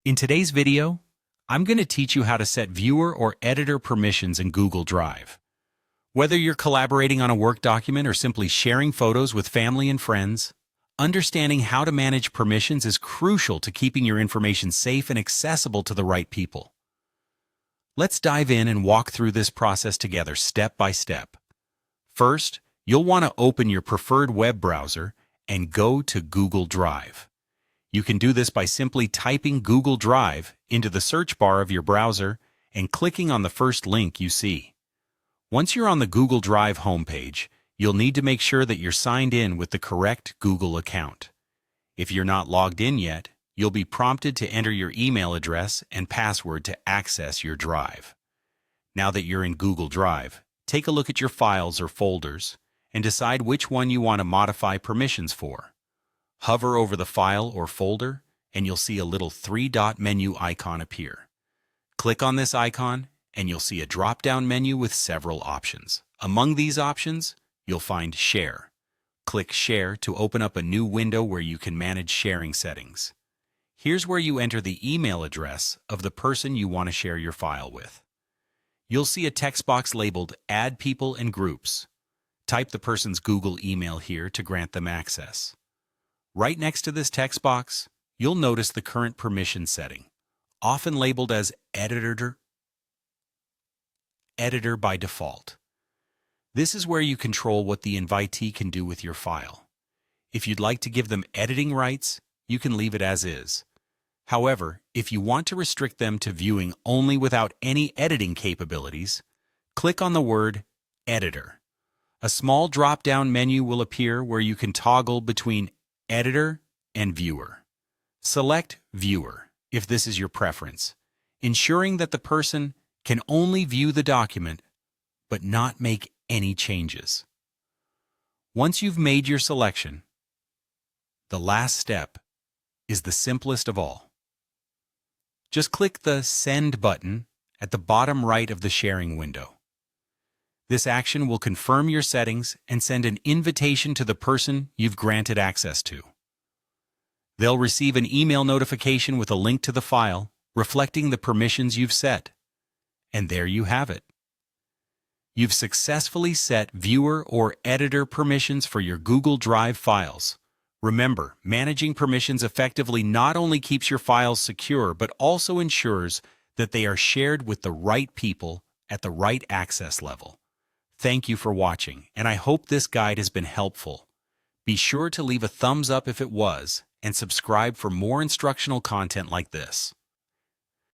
In today's video, I'm going to teach you how to set viewer or editor permissions in Google Drive. Whether you're collaborating on a work document or simply sharing photos with family and friends, understanding how to manage permissions is crucial to keeping your information safe and accessible to the right people. Let's dive in and walk through this process together step by step. First, you'll want to open your preferred web browser and go to Google Drive. You can do this by simply typing Google Drive into the search bar of your browser and clicking on the first link you see. Once you're on the Google Drive homepage, you'll need to make sure that you're signed in with the correct Google account. If you're not logged in yet, you'll be prompted to enter your email address and password to access your drive. Now that you're in Google Drive, take a look at your files or folders and decide which one you want to modify permissions for. Hover over the file or folder, and you'll see a little three-dot menu icon appear. Click on this icon, and you'll see a drop-down menu with several options. Among these options, you'll find Share. Click Share to open up a new window where you can manage sharing settings. Here's where you enter the email address of the person you want to share your file with. You'll see a text box labeled Add People and Groups. Type the person's Google email here to grant them access. Right next to this text box, you'll notice the current permission setting, often labeled as Editor by default. This is where you control what the invitee can do with your file. If you'd like to give them editing rights, you can leave it as is. However, if you want to restrict them to viewing only without any editing capabilities, click on the word Editor. A small drop-down menu will appear where you can toggle between Editor and Viewer. Select Viewer if this is your preference, ensuring that the person can only view the document but not make any changes. Once you've made your selection, the last step is the simplest of all. Just click the Send button at the bottom right of the sharing window. This action will confirm your settings and send an invitation to the person you've granted access to. They'll receive an email notification with a link to the file reflecting the permissions you've set. And there you have it. You've successfully set viewer or editor permissions for your Google Drive files. Remember, managing permissions effectively not only keeps your files secure, but also ensures that they are shared with the right people at the right access level. Thank you for watching, and I hope this guide has been helpful. Be sure to leave a thumbs up if it was, and subscribe for more instructional content like this.